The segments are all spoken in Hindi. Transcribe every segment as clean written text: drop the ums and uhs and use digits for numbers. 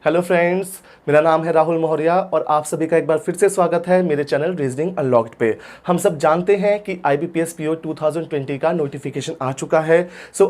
हेलो फ्रेंड्स, मेरा नाम है राहुल मौर्या और आप सभी का एक बार फिर से स्वागत है मेरे चैनल रीजनिंग अनलॉक्ड पे। हम सब जानते हैं कि IBPS PO 2020 का नोटिफिकेशन आ चुका है।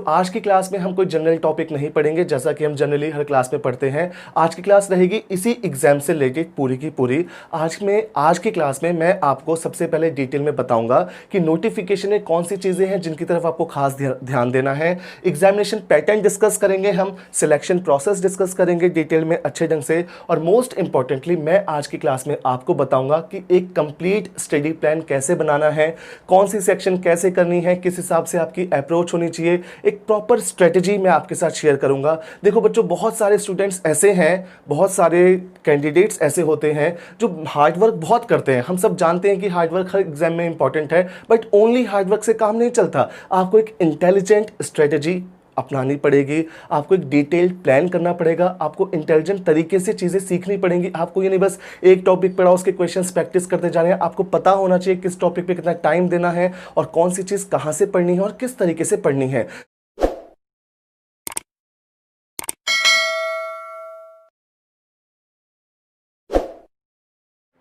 आज की क्लास में हम कोई जनरल टॉपिक नहीं पढ़ेंगे जैसा कि हम जनरली हर क्लास में पढ़ते हैं। आज की क्लास रहेगी इसी एग्जाम से रिलेटेड पूरी की पूरी। आज की क्लास में मैं आपको सबसे पहले डिटेल में बताऊंगा कि नोटिफिकेशन में कौन सी चीज़ें हैं जिनकी तरफ आपको खास ध्यान देना है। एग्जामिनेशन पैटर्न डिस्कस करेंगे, हम सिलेक्शन प्रोसेस डिस्कस करेंगे डिटेल में अच्छे ढंग से, और मोस्ट इंपॉर्टेंटली मैं आज की क्लास में आपको बताऊंगा कि एक कंप्लीट स्टडी प्लान कैसे बनाना है, कौन सी सेक्शन कैसे करनी है, किस हिसाब से आपकी अप्रोच होनी चाहिए, एक प्रॉपर स्ट्रेटजी मैं आपके साथ शेयर करूंगा। देखो बच्चों, बहुत सारे स्टूडेंट्स ऐसे हैं, बहुत सारे कैंडिडेट्स ऐसे होते हैं जो हार्डवर्क बहुत करते हैं। हम सब जानते हैं कि हार्डवर्क हर एग्जाम में इंपॉर्टेंट है, बट ओनली हार्डवर्क से काम नहीं चलता। आपको एक इंटेलिजेंट स्ट्रेटजी अपनानी पड़ेगी, आपको एक डिटेल्ड प्लान करना पड़ेगा, आपको इंटेलिजेंट तरीके से चीज़ें सीखनी पड़ेंगी। आपको ये नहीं बस एक टॉपिक पढ़ा उसके क्वेश्चंस प्रैक्टिस करते जा रहे हैं, आपको पता होना चाहिए किस टॉपिक पे कितना टाइम देना है और कौन सी चीज़ कहाँ से पढ़नी है और किस तरीके से पढ़नी है।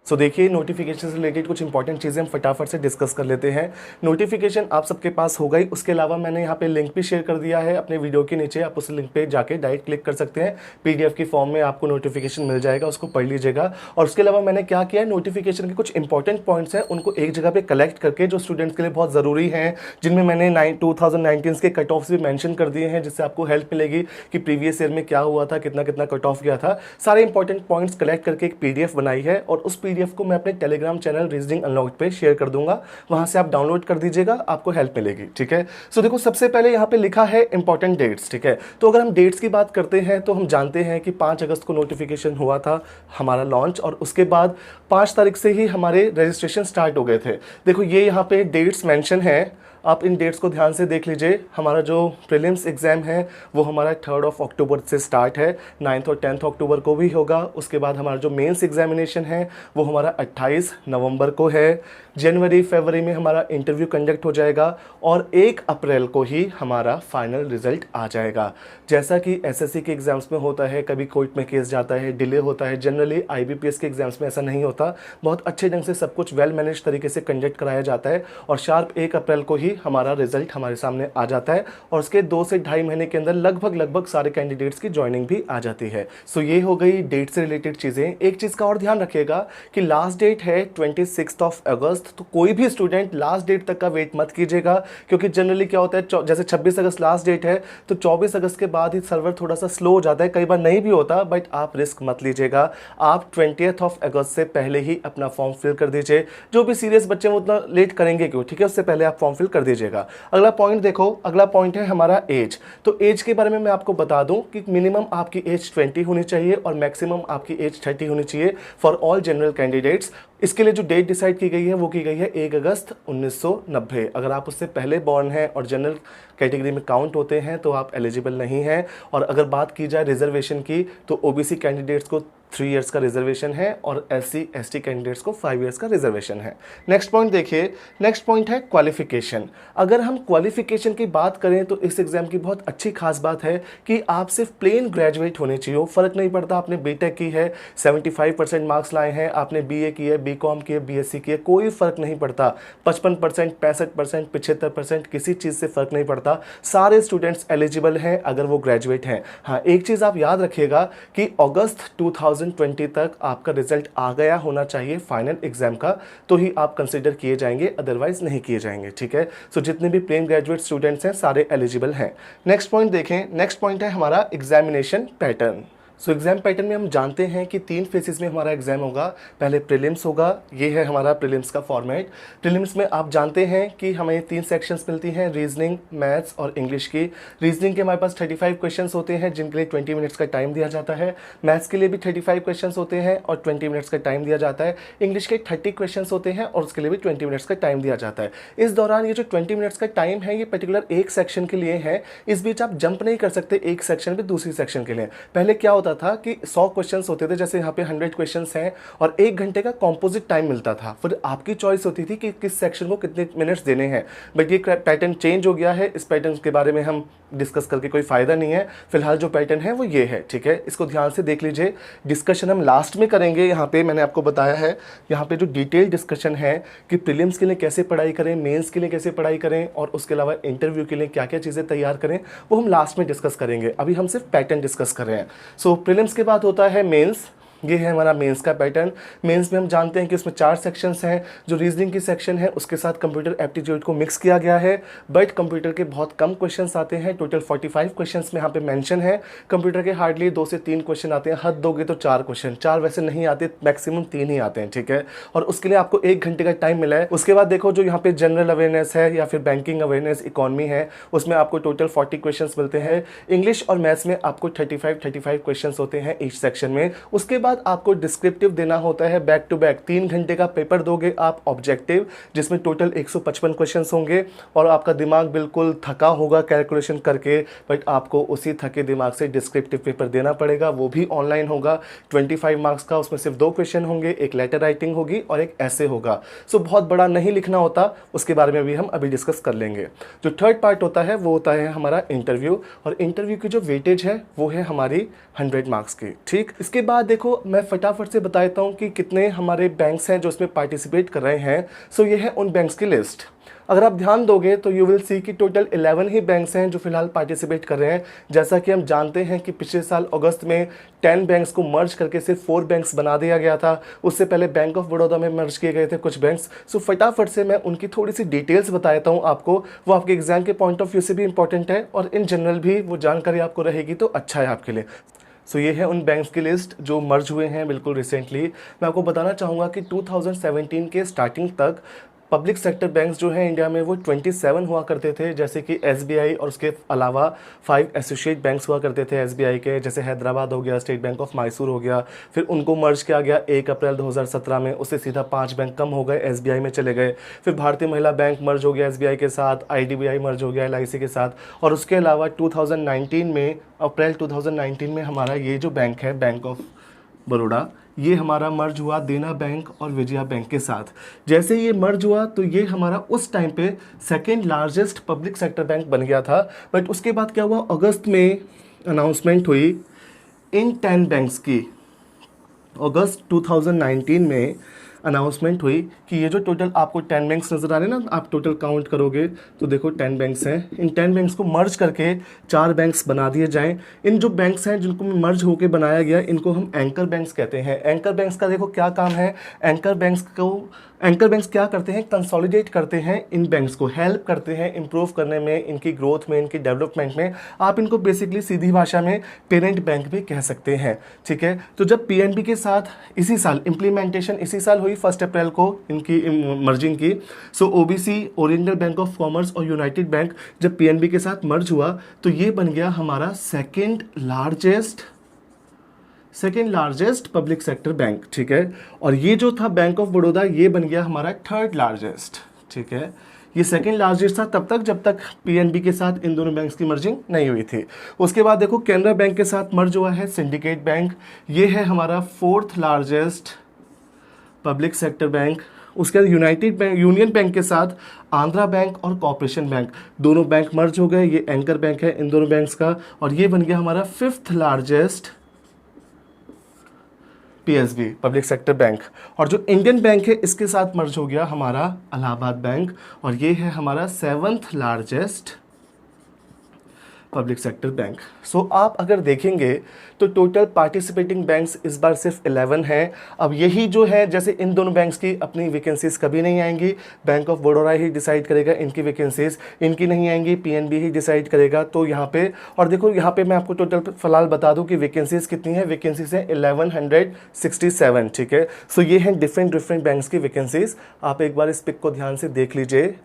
देखिए, नोटिफिकेशन से रिलेटेड कुछ इंपॉर्टेंट चीज़ें हम फटाफट से डिस्कस कर लेते हैं। नोटिफिकेशन आप सबके पास होगा ही, उसके अलावा मैंने यहाँ पे लिंक भी शेयर कर दिया है अपने वीडियो के नीचे। आप उस लिंक पे जाके डायरेक्ट क्लिक कर सकते हैं, PDF की फॉर्म में आपको नोटिफिकेशन मिल जाएगा, उसको पढ़ लीजिएगा। और उसके अलावा मैंने क्या किया है, नोटिफिकेशन के कुछ इंपॉर्टेंट पॉइंट्स हैं उनको एक जगह पर कलेक्ट करके, जो स्टूडेंट्स के लिए बहुत ज़रूरी हैं, जिनमें मैंने 2019 के कट ऑफ्स भी मैंशन कर दिए हैं, जिससे आपको हेल्प मिलेगी कि प्रीवियस ईयर में क्या हुआ था, कितना कितना कट ऑफ गया था। सारे इंपॉर्टेंट पॉइंट्स कलेक्ट करके एक PDF बनाई है और उस PDF को मैं अपने टेलीग्राम चैनल रीजनिंग अनलॉक्ड पे शेयर कर दूंगा, वहां से आप डाउनलोड कर दीजिएगा, आपको हेल्प मिलेगी। ठीक है, देखो सबसे पहले यहाँ पे लिखा है इंपॉर्टेंट डेट्स। ठीक है, तो अगर हम डेट्स की बात करते हैं तो हम जानते हैं कि 5 अगस्त को नोटिफिकेशन हुआ था हमारा लॉन्च, और उसके बाद 5 तारीख से ही हमारे रजिस्ट्रेशन स्टार्ट हो गए थे। देखो ये यहाँ पे डेट्स मेंशन है, आप इन डेट्स को ध्यान से देख लीजिए। हमारा जो प्रीलिम्स एग्ज़ाम है वो हमारा 3 अक्टूबर से स्टार्ट है, 9 और 10 अक्टूबर को भी होगा। उसके बाद हमारा जो मेंस एग्जामिनेशन है वो हमारा 28 नवंबर को है। जनवरी फरवरी में हमारा इंटरव्यू कंडक्ट हो जाएगा और 1 अप्रैल को ही हमारा फाइनल रिजल्ट आ जाएगा। जैसा कि SSC के एग्ज़ाम्स में होता है, कभी कोर्ट में केस जाता है, डिले होता है, जनरली IBPS के एग्ज़ाम्स में ऐसा नहीं होता। बहुत अच्छे ढंग से सब कुछ वेल मैनेज तरीके से कंडक्ट कराया जाता है और शार्प 1 अप्रैल को ही हमारा रिजल्ट हमारे सामने आ जाता है और उसके 2 से ढाई महीने के अंदर लगभग सारे कैंडिडेट्स की ज्वाइनिंग भी आ जाती है। ये हो गई डेट से रिलेटेड चीज़ें। एक चीज़ का और ध्यान रखिएगा कि लास्ट डेट है 26 अगस्त, तो कोई भी स्टूडेंट लास्ट डेट तक का वेट मत कीजिएगा, क्योंकि जनरली क्या होता है, जैसे 26 अगस्त लास्ट डेट है तो 24 अगस्त के बाद ही सर्वर थोड़ा सा स्लो हो जाता है, कई बार नहीं भी होता, बट आप रिस्क मत लीजिएगा। आप 20 अगस्त से पहले ही अपना फॉर्म फिल कर दीजिए। जो भी सीरियस बच्चे उतना लेट करेंगे क्यों, ठीक है, उससे पहले आप फॉर्म फिल कर दीजिएगा। अगला पॉइंट देखो, अगला पॉइंट है हमारा एज। तो एज के बारे में मैं आपको बता दूं कि मिनिमम आपकी एज 20 होनी चाहिए और मैक्सिमम आपकी एज 30 होनी चाहिए फॉर ऑल जनरल कैंडिडेट्स। इसके लिए जो डेट डिसाइड की गई है वो की गई है 1 अगस्त 1990। अगर आप उससे पहले बॉर्न हैं और जनरल कैटेगरी में काउंट होते हैं तो आप एलिजिबल नहीं हैं। और अगर बात की जाए रिजर्वेशन की तो OBC कैंडिडेट्स को 3 इयर्स का रिजर्वेशन है और SC ST कैंडिडेट्स को 5 इयर्स का रिजर्वेशन है। नेक्स्ट पॉइंट देखिए, नेक्स्ट पॉइंट है क्वालिफिकेशन। अगर हम क्वालिफिकेशन की बात करें तो इस एग्जाम की बहुत अच्छी खास बात है कि आप सिर्फ प्लेन ग्रेजुएट होने चाहिए, फर्क नहीं पड़ता आपने BTech की है, 75% मार्क्स लाए हैं, आपने BA की है, BCom की है, BSc की है, कोई फर्क नहीं पड़ता। 55%, 65%, 75%, किसी चीज़ से फर्क नहीं पड़ता। सारे स्टूडेंट्स एलिजिबल हैं अगर वो ग्रेजुएट हैं। हाँ, एक चीज़ आप याद रखिएगा कि अगस्त 2020 तक आपका रिजल्ट आ गया होना चाहिए फाइनल एग्जाम का, तो ही आप कंसिडर किए जाएंगे, अदरवाइज नहीं किए जाएंगे। ठीक है, जितने भी प्लेन ग्रेजुएट स्टूडेंट्स हैं सारे एलिजिबल हैं। नेक्स्ट पॉइंट देखें, नेक्स्ट पॉइंट है हमारा एग्जामिनेशन पैटर्न। एग्जाम पैटर्न में हम जानते हैं कि 3 फेसेस में हमारा एग्जाम होगा। पहले प्रीलिम्स होगा, ये है हमारा प्रीलिम्स का फॉर्मेट। प्रीलिम्स में आप जानते हैं कि हमें 3 सेक्शंस मिलती हैं, रीजनिंग, मैथ्स और इंग्लिश की। रीजनिंग के हमारे पास 35 क्वेश्चंस होते हैं जिनके लिए 20 मिनट्स का टाइम दिया जाता है। मैथ्स के लिए भी 35 क्वेश्चंस होते हैं और 20 मिनट्स का टाइम दिया जाता है। इंग्लिश के 30 क्वेश्चंस होते हैं और उसके लिए भी 20 मिनट्स का टाइम दिया जाता है। इस दौरान ये जो 20 मिनट्स का टाइम है ये पर्टिकुलर एक सेक्शन के लिए है, इस बीच आप जंप नहीं कर सकते एक सेक्शन पे दूसरी सेक्शन के लिए। पहले क्या होता होता था कि 100 क्वेश्चंस होते थे, जैसे यहाँ पे 100 क्वेश्चंस हैं और 1 घंटे का कॉम्पोजिट टाइम मिलता था। फिर आपकी चॉइस होती थी कि किस सेक्शन को कितने मिनट्स देने हैं। बट ये पैटर्न चेंज हो गया है, इस पैटर्न के बारे में हम डिस्कस करके कोई फ़ायदा नहीं है। फिलहाल जो पैटर्न है वो ये है, ठीक है, इसको ध्यान से देख लीजिए। डिस्कशन हम लास्ट में करेंगे। यहाँ पे मैंने आपको बताया है, यहाँ पे जो डिटेल डिस्कशन है कि प्रीलिम्स के लिए कैसे पढ़ाई करें, मेंस के लिए कैसे पढ़ाई करें और उसके अलावा इंटरव्यू के लिए क्या क्या चीज़ें तैयार करें, वो हम लास्ट में डिस्कस करेंगे। अभी हम सिर्फ पैटर्न डिस्कस कर रहे हैं। सो प्रीलिम्स के बाद होता है मेंस। ये है हमारा मेंस का पैटर्न। मेंस में हम जानते हैं कि उसमें 4 सेक्शंस हैं। जो रीजनिंग की सेक्शन है उसके साथ कंप्यूटर एप्टीट्यूड को मिक्स किया गया है, बट कंप्यूटर के बहुत कम क्वेश्चंस आते हैं। टोटल 45 क्वेश्चंस में यहाँ पे मेंशन है। कंप्यूटर के हार्डली 2 से 3 क्वेश्चन आते हैं, हद दोगे तो 4 क्वेश्चन, 4 वैसे नहीं आते, मैक्सिमम 3 ही आते हैं, ठीक है। और उसके लिए आपको 1 घंटे का टाइम मिला है। उसके बाद देखो जो यहाँ पे जनरल अवेयरनेस है या फिर बैंकिंग अवेयरनेस, इकोनॉमी है, उसमें आपको टोटल 40 क्वेश्चन मिलते हैं। इंग्लिश और मैथ्स में आपको 35 क्वेश्चन होते हैं ईच सेक्शन में। उसके बाद आपको डिस्क्रिप्टिव देना होता है बैक टू बैक। 3 घंटे का पेपर दोगे आप ऑब्जेक्टिव, जिसमें टोटल 155 क्वेश्चंस होंगे और आपका दिमाग बिल्कुल थका होगा कैलकुलेशन करके, बट आपको उसी थके दिमाग से डिस्क्रिप्टिव पेपर देना पड़ेगा। वो भी ऑनलाइन होगा, 25 मार्क्स का। उसमें सिर्फ 2 क्वेश्चन होंगे, एक लेटर राइटिंग होगी और एक ऐसे होगा। सो बहुत बड़ा नहीं लिखना होता, उसके बारे में भी हम अभी डिस्कस कर लेंगे। जो थर्ड पार्ट होता है वो होता है हमारा इंटरव्यू, और इंटरव्यू की जो वेटेज है वो है हमारी 100 मार्क्स की, ठीक। इसके बाद देखो मैं फटाफट से बता देता हूँ कि कितने हमारे बैंक्स हैं जो इसमें पार्टिसिपेट कर रहे हैं। सो ये है उन बैंक्स की लिस्ट। अगर आप ध्यान दोगे तो यू विल सी कि टोटल 11 ही बैंक्स हैं जो फिलहाल पार्टिसिपेट कर रहे हैं। जैसा कि हम जानते हैं कि पिछले साल अगस्त में 10 बैंक्स को मर्ज करके सिर्फ 4 बैंक्स बना दिया गया था। उससे पहले बैंक ऑफ बड़ौदा में मर्ज किए गए थे कुछ बैंक्स। सो फटाफट से मैं उनकी थोड़ी सी डिटेल्स बता देता हूँ आपको, वो आपके एग्जाम के पॉइंट ऑफ व्यू से भी इंपॉर्टेंट है और इन जनरल भी वो जानकारी आपको रहेगी तो अच्छा है आपके लिए। सो ये है उन बैंक्स की लिस्ट जो मर्ज हुए हैं बिल्कुल रिसेंटली। मैं आपको बताना चाहूँगा कि 2017 के स्टार्टिंग तक पब्लिक सेक्टर बैंक्स जो हैं इंडिया में वो 27 हुआ करते थे, जैसे कि एसबीआई और उसके अलावा 5 एसोसिएट बैंक्स हुआ करते थे एसबीआई के, जैसे हैदराबाद हो गया, स्टेट बैंक ऑफ मैसूर हो गया। फिर उनको मर्ज किया गया 1 अप्रैल 2017 में, उससे सीधा 5 बैंक कम हो गए, एसबीआई में चले गए। फिर भारतीय महिला बैंक मर्ज हो गया एसबीआई के साथ, आईडीबीआई मर्ज हो गया एलआईसी के साथ। और उसके अलावा 2019 में, अप्रैल 2019 में हमारा ये जो बैंक है बैंक ऑफ बड़ौदा, ये हमारा मर्ज हुआ देना बैंक और विजया बैंक के साथ। जैसे ये मर्ज हुआ तो ये हमारा उस टाइम पे second largest public sector bank बन गया था। बट उसके बाद क्या हुआ, अगस्त में अनाउंसमेंट हुई इन 10 बैंक्स की। अगस्त 2019 में अनाउंसमेंट हुई कि ये जो टोटल आपको 10 बैंक्स नज़र आ रहे हैं ना, आप टोटल काउंट करोगे तो देखो 10 बैंक्स हैं। इन 10 बैंक्स को मर्ज करके 4 बैंक्स बना दिए जाएं। इन जो बैंक्स हैं जिनको मर्ज होके बनाया गया, इनको हम एंकर बैंक्स कहते हैं। एंकर बैंक्स का देखो क्या काम है, एंकर बैंक्स क्या करते हैं, कंसोलिडेट करते हैं इन बैंक्स को, हेल्प करते हैं इंप्रूव करने में, इनकी ग्रोथ में, इनकी डेवलपमेंट में। आप इनको बेसिकली सीधी भाषा में पेरेंट बैंक भी कह सकते हैं, ठीक है। तो जब पीएनबी के साथ इसी साल इम्प्लीमेंटेशन इसी साल हुई 1 अप्रैल को इनकी मर्जिंग की। So OBC, Oriental Bank of Commerce और यूनाइटेड बैंक जब पीएनबी के साथ मर्ज हुआ तो ये बन गया हमारा second largest public sector bank, ठीक है। और ये जो था बैंक ऑफ बड़ौदा ये बन गया हमारा 3rd लार्जेस्ट, ठीक है। ये सेकेंड लार्जेस्ट था तब तक जब तक पीएनबी के साथ इन दोनों बैंक्स की मर्जिंग नहीं हुई थी। उसके बाद देखो कैनरा बैंक के साथ मर्ज हुआ है सिंडिकेट बैंक, ये है हमारा 4th largest public sector bank. उसके बाद यूनियन बैंक के साथ आंध्रा बैंक और कॉर्पोरेशन बैंक, दोनों बैंक मर्ज हो गए। ये एंकर बैंक है इन दोनों बैंक्स का, और ये बन गया हमारा 5th largest PSB public sector bank. और जो इंडियन बैंक है इसके साथ मर्ज हो गया हमारा इलाहाबाद बैंक, और ये है हमारा 7th largest public sector bank. So आप अगर देखेंगे तो टोटल पार्टिसिपेटिंग बैंक्स इस बार सिर्फ 11 हैं। अब यही जो है, जैसे इन दोनों बैंक्स की अपनी वैकेंसीज कभी नहीं आएंगी, bank of Baroda he decide करेगा इनकी वैकेंसीज, इनकी नहीं आएंगी, पीएनबी ही डिसाइड करेगा। तो यहाँ पे, और देखो यहाँ पे मैं आपको टोटल फिलहाल बता दूँ कि वैकेंसीज कितनी है। वैकेंसीज हैं 1167, ठीक है। सो ये हैं डिफरेंट बैंक्स की वैकेंसीज। आप एक बार इस पिक को ध्यान से देख लीजिए,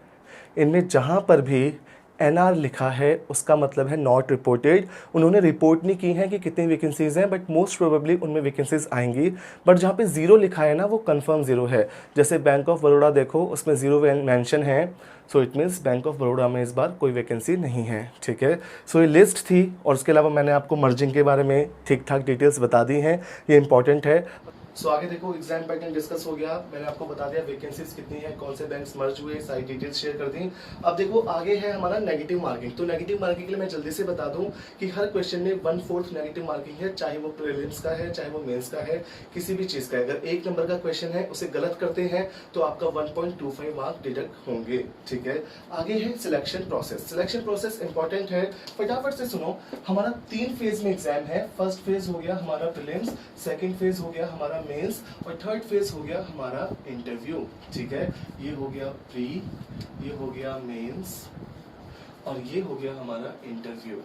इनमें जहाँ पर भी NR लिखा है उसका मतलब है नॉट रिपोर्टेड। उन्होंने रिपोर्ट नहीं की है कि कितनी वैकेंसीज़ हैं, बट मोस्ट प्रोबेबली उनमें वैकेंसीज आएंगी। बट जहाँ पे ज़ीरो लिखा है ना, वो कंफर्म ज़ीरो है। जैसे बैंक ऑफ बड़ौदा देखो, उसमें ज़ीरो मेंशन है, so it means bank of Baroda में इस बार कोई वैकेंसी नहीं है। ठीक है, सो ये लिस्ट थी, और उसके अलावा मैंने आपको मर्जिंग के बारे में ठीक ठाक डिटेल्स बता दी हैं, ये इंपॉर्टेंट है। सो आगे देखो, एग्जाम पैटर्न डिस्कस हो गया, मैंने आपको बता दिया वैकेंसीज कितनी है, कौन से बैंक्स मर्ज हुए, सारी डिटेल्स शेयर कर दी। अब देखो आगे है हमारा नेगेटिव मार्किंग। तो नेगेटिव मार्किंग के लिए मैं जल्दी से बता दूं कि हर क्वेश्चन में 1/4 नेगेटिव मार्किंग है, चाहे वो प्रीलिम्स का है, चाहे वो मेंस का है, किसी भी चीज का है। अगर 1 नंबर का क्वेश्चन है उसे गलत करते हैं तो आपका 1.25 मार्क डिडक्ट होंगे। ठीक है, आगे है selection process. Selection process important है, फटाफट से सुनो। हमारा 3 फेज में एग्जाम है। फर्स्ट फेज हो गया हमारा प्रीलिम्स, सेकंड फेज हो गया हमारा मेंस, और थर्ड फेज हो गया हमारा इंटरव्यू। ठीक है, ये हो गया प्री, ये हो गया मेंस, और ये हो गया हमारा इंटरव्यू।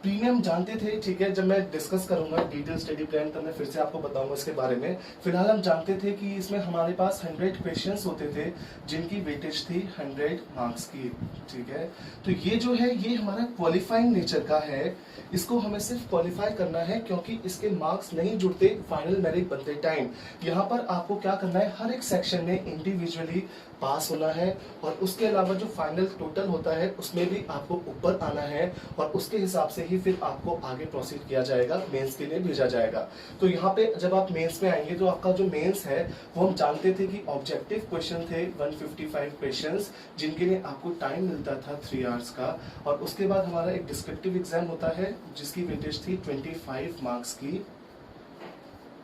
प्रीमियम जानते थे, ठीक है, जब मैं डिस्कस करूंगा डिटेल स्टडी प्लान तब मैं फिर से आपको बताऊंगा इसके बारे में। फिलहाल हम जानते थे कि इसमें हमारे पास 100 क्वेश्चंस होते थे जिनकी वेटेज थी 100 मार्क्स की। ठीक है, तो ये जो है ये हमारा क्वालिफाइंग नेचर का है, इसको हमें सिर्फ क्वालिफाई करना है, क्योंकि इसके मार्क्स नहीं जुड़ते फाइनल मेरिट बनते टाइम। यहाँ पर आपको क्या करना है, हर एक सेक्शन में इंडिविजुअली पास होना है, और उसके अलावा जो फाइनल टोटल होता है उसमें भी आपको ऊपर आना है, और उसके हिसाब से ही फिर आपको आगे प्रोसीड किया जाएगा, मेंस के लिए भेजा जाएगा। तो यहाँ पे जब आप मेंस में आएंगे तो आपका जो मेंस है वो हम जानते थे कि ऑब्जेक्टिव क्वेश्चन थे 155 क्वेश्चंस, जिनके लिए आपको टाइम मिलता था 3 आवर्स का। और उसके बाद हमारा एक डिस्क्रिप्टिव एग्जाम होता है जिसकी वेटेज थी 25 मार्क्स की,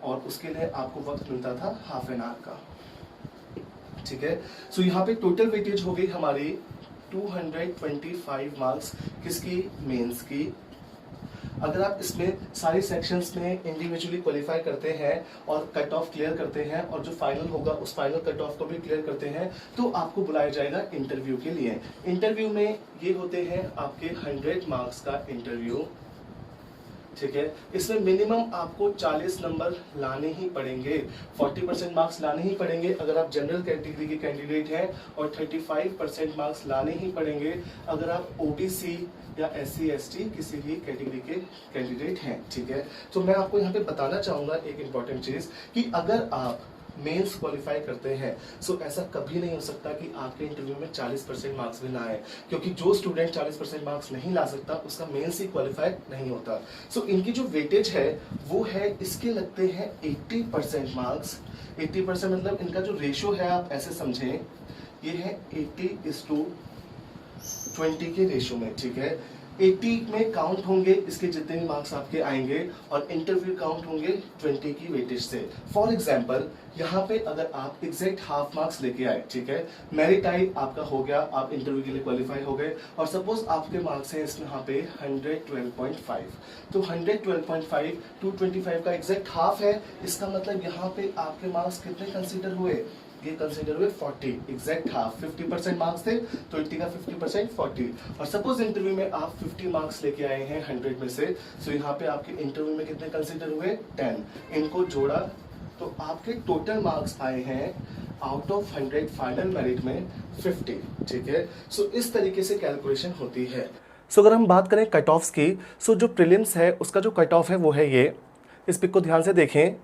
और उसके लिए आपको वक्त मिलता था हाफ एन आवर का। ठीक है, सो यहाँ पे टोटल वेटेज हो गई हमारी 225 मार्क्स किसकी, मेंस की। अगर आप इसमें सारे सेक्शंस में इंडिविजुअली क्वालिफाई करते हैं और कट ऑफ क्लियर करते हैं, और जो फाइनल होगा उस फाइनल कट ऑफ को भी क्लियर करते हैं, तो आपको बुलाया जाएगा इंटरव्यू के लिए। इंटरव्यू में ये होते हैं आपके 100 मार्क्स का इंटरव्यू। ठीक है, इसमें मिनिमम आपको 40 नंबर लाने ही पड़ेंगे, 40% मार्क्स लाने ही पड़ेंगे अगर आप जनरल कैटेगरी के कैंडिडेट हैं, और 35% मार्क्स लाने ही पड़ेंगे अगर आप ओबीसी या SC ST किसी भी कैटेगरी के कैंडिडेट हैं। ठीक है, तो मैं आपको यहाँ पे बताना चाहूंगा एक इंपॉर्टेंट चीज कि अगर आप मेंस क्वालिफाई करते हैं, सो ऐसा कभी नहीं हो सकता कि आपके इंटरव्यू में 40% मार्क्स भी ना आए, क्योंकि जो स्टूडेंट 40% मार्क्स नहीं ला सकता उसका मेंस ही क्वालिफाई नहीं होता। सो इनकी जो वेटेज है वो है, इसके लगते हैं 80% मार्क्स। 80% मतलब इनका जो रेशियो है आप ऐसे समझें, ये है 80:20 के रेशियो में। ठीक है, 80 में काउंट होंगे इसके जितने भी मार्क्स आपके आएंगे, और इंटरव्यू काउंट होंगे 20 की वेटेज से। फॉर एग्जांपल यहाँ पे अगर आप एग्जैक्ट हाफ मार्क्स लेके आए, ठीक है, मेरिट आई आपका हो गया, आप इंटरव्यू के लिए क्वालिफाई हो गए, और सपोज आपके मार्क्स हैं इसमें यहाँ पे 112.5, तो 112.5 225 का एग्जैक्ट हाफ है। इसका मतलब यहाँ पे आपके मार्क्स कितने कंसिडर हुए, ये कंसिडर हुए 40, एग्जैक्ट हाफ। 50% मार्क्स थे तो 80 का 50% 40, और सपोज इंटरव्यू में आप 50 मार्क्स लेके आए हैं 100 में से, सो यहाँ पे आपके इंटरव्यू में कितने कंसिडर हुए, 10। इनको जोड़ा तो आपके टोटल मार्क्स आए हैं आउट ऑफ 100 फाइनल मेरिट में 50। ठीक है, सो इस तरीके से कैलकुलेशन होती है। सो अगर हम बात करें कट ऑफ्स की, सो जो प्रीलिम्स है उसका जो कट ऑफ है वो है ये, इस पिक को ध्यान से देखें।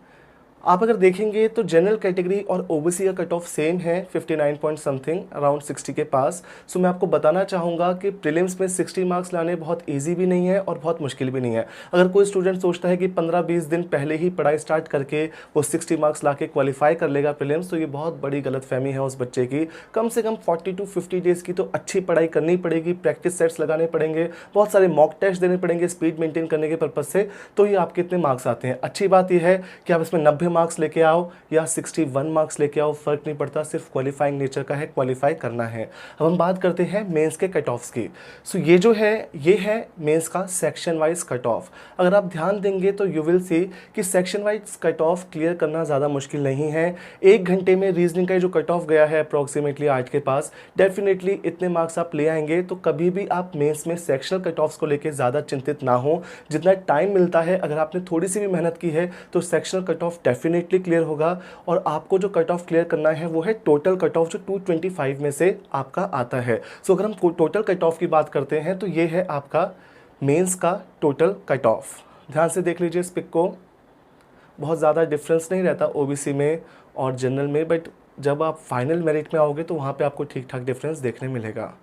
आप अगर देखेंगे तो जनरल कैटेगरी और ओबीसी का कट ऑफ सेम है, 59 पॉइंट समथिंग, अराउंड 60 के पास। सो मैं आपको बताना चाहूँगा कि प्रीलिम्स में 60 मार्क्स लाने बहुत इजी भी नहीं है और बहुत मुश्किल भी नहीं है। अगर कोई स्टूडेंट सोचता है कि 15-20 दिन पहले ही पढ़ाई स्टार्ट करके वो 60 मार्क्स ला के क्वालिफाई कर लेगा प्रीलिम्स, तो ये बहुत बड़ी गलतफहमी है उस बच्चे की। कम से कम 40 to 50 डेज़ की तो अच्छी पढ़ाई करनी पड़ेगी, प्रैक्टिस सेट्स लगाने पड़ेंगे, बहुत सारे मॉक टेस्ट देने पड़ेंगे स्पीड मेंटेन करने के पर्पज़ से, तो ये आपके इतने मार्क्स आते हैं। अच्छी बात यह है कि आप इसमें 90 मार्क्स लेके आओ या 61 मार्क्स लेके आओ, फर्क नहीं पड़ता, सिर्फ क्वालिफाइंग नेचर का है, क्वालिफाई करना है। अब हम बात करते हैं मेंस के कट ऑफ्स की। सो ये जो है ये है मेंस का सेक्शन वाइज कट ऑफ। अगर आप ध्यान देंगे तो यू विल सी कि section wise cut off clear करना ज़्यादा मुश्किल नहीं है। 1 घंटे में रीजनिंग का जो कट ऑफ गया है अप्रॉक्सीमेटली 8 के पास, डेफिनेटली इतने मार्क्स आप ले आएंगे। तो कभी भी आप मेंस में सेक्शनल कट ऑफ्स को लेकर ज़्यादा चिंतित ना हो। जितना टाइम मिलता है, अगर आपने थोड़ी सी भी मेहनत की है तो sectional cut off definitely clear होगा। और आपको जो कट ऑफ क्लियर करना है वो है टोटल कट ऑफ जो 225 में से आपका आता है। सो अगर हम टोटल कट ऑफ की बात करते हैं तो ये है आपका मेंस का टोटल कट ऑफ। ध्यान से देख लीजिए इस पिक को, बहुत ज़्यादा डिफरेंस नहीं रहता ओबीसी में और जनरल में, बट जब आप फाइनल मेरिट में आओगे तो वहाँ पे आपको ठीक ठाक डिफरेंस देखने मिलेगा।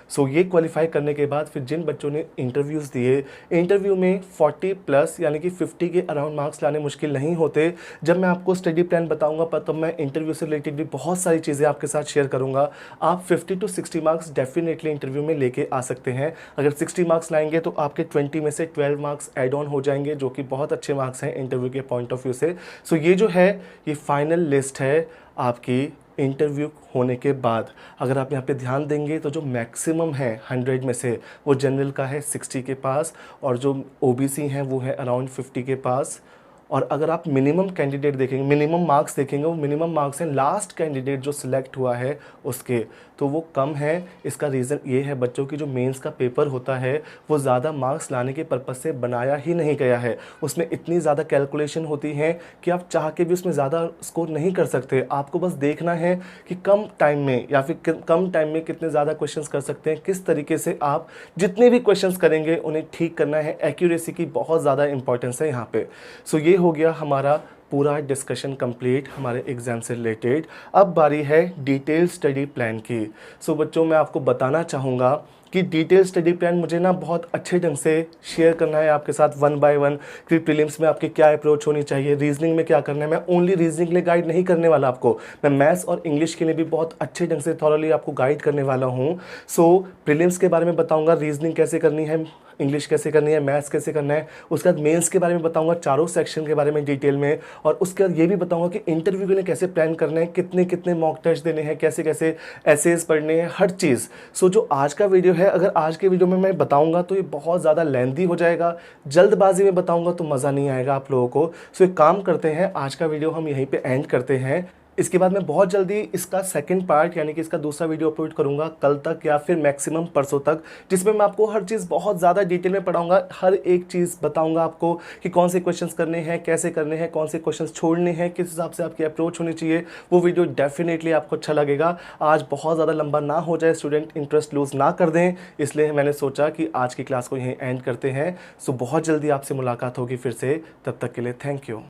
सो ये क्वालिफाई करने के बाद फिर जिन बच्चों ने इंटरव्यूज़ दिए, इंटरव्यू में 40 प्लस यानी कि 50 के अराउंड मार्क्स लाने मुश्किल नहीं होते। जब मैं आपको स्टडी प्लान बताऊंगा पर तब मैं इंटरव्यू से रिलेटेड भी बहुत सारी चीज़ें आपके साथ शेयर करूंगा। आप 50 टू 60 मार्क्स डेफिनेटली इंटरव्यू में लेके आ सकते हैं। अगर 60 मार्क्स लाएंगे तो आपके 20 में से 12 मार्क्स एड ऑन हो जाएंगे, जो कि बहुत अच्छे मार्क्स हैं इंटरव्यू के पॉइंट ऑफ व्यू से। सो ये जो है ये फाइनल लिस्ट है आपकी इंटरव्यू होने के बाद। अगर आप यहाँ पे ध्यान देंगे तो जो मैक्सिमम है 100 में से वो जनरल का है 60 के पास, और जो ओबीसी हैं वो है अराउंड 50 के पास। और अगर आप मिनिमम कैंडिडेट देखेंगे, मिनिमम मार्क्स देखेंगे, वो मिनिमम मार्क्स हैं लास्ट कैंडिडेट जो सिलेक्ट हुआ है उसके, तो वो कम है। इसका रीज़न ये है बच्चों की जो मेंस का पेपर होता है वो ज़्यादा मार्क्स लाने के पर्पज़ से बनाया ही नहीं गया है। उसमें इतनी ज़्यादा कैलकुलेशन होती है कि आप चाह के भी उसमें ज़्यादा स्कोर नहीं कर सकते। आपको बस देखना है कि कम टाइम में या फिर कम टाइम में कितने ज़्यादा क्वेश्चंस कर सकते हैं, किस तरीके से आप जितने भी क्वेश्चंस करेंगे उन्हें ठीक करना है। एक्यूरेसी की बहुत ज़्यादा इंपॉर्टेंस है यहाँ पे। सो ये हो गया हमारा पूरा डिस्कशन कंप्लीट हमारे एग्ज़ाम से रिलेटेड। अब बारी है डिटेल स्टडी प्लान की। सो बच्चों मैं आपको बताना चाहूँगा कि डिटेल स्टडी प्लान मुझे ना बहुत अच्छे ढंग से शेयर करना है आपके साथ 1 बाय 1 कि प्रीलिम्स में आपकी क्या अप्रोच होनी चाहिए, रीजनिंग में क्या करना है। मैं ओनली रीजनिंग के लिए गाइड नहीं करने वाला आपको, मैं मैथ्स और इंग्लिश के लिए भी बहुत अच्छे ढंग से थॉरली आपको गाइड करने वाला हूँ। सो प्रीलिम्स के बारे में बताऊँगा, रीजनिंग कैसे करनी है, इंग्लिश कैसे करनी है, मैथ्स कैसे करना है। उसके बाद मेंस के बारे में बताऊंगा, चारों सेक्शन के बारे में डिटेल में। और उसके बाद ये भी बताऊंगा कि इंटरव्यू के लिए कैसे प्लान करना है, कितने कितने मॉक टेस्ट देने हैं, कैसे कैसे एसेज पढ़ने हैं, हर चीज़। सो जो आज का वीडियो है, अगर आज के वीडियो में मैं बताऊंगा तो ये बहुत ज़्यादा लेंथी हो जाएगा, जल्दबाजी में बताऊंगा तो मज़ा नहीं आएगा आप लोगों को। सो एक काम करते हैं, आज का वीडियो हम यहीं पर एंड करते हैं। इसके बाद मैं बहुत जल्दी इसका सेकंड पार्ट यानी कि इसका दूसरा वीडियो अपलोड करूंगा कल तक या फिर मैक्सिमम परसों तक, जिसमें मैं आपको हर चीज़ बहुत ज़्यादा डिटेल में पढ़ाऊंगा। हर एक चीज़ बताऊंगा आपको कि कौन से क्वेश्चंस करने हैं, कैसे करने हैं, कौन से क्वेश्चंस छोड़ने हैं, किस हिसाब से आपकी अप्रोच होनी चाहिए। वो वीडियो डेफिनेटली आपको अच्छा लगेगा। आज बहुत ज़्यादा लंबा ना हो जाए, स्टूडेंट इंटरेस्ट लूज़ ना कर दें, इसलिए मैंने सोचा कि आज की क्लास को यहीं एंड करते हैं। सो बहुत जल्दी आपसे मुलाकात होगी फिर से, तब तक के लिए थैंक यू।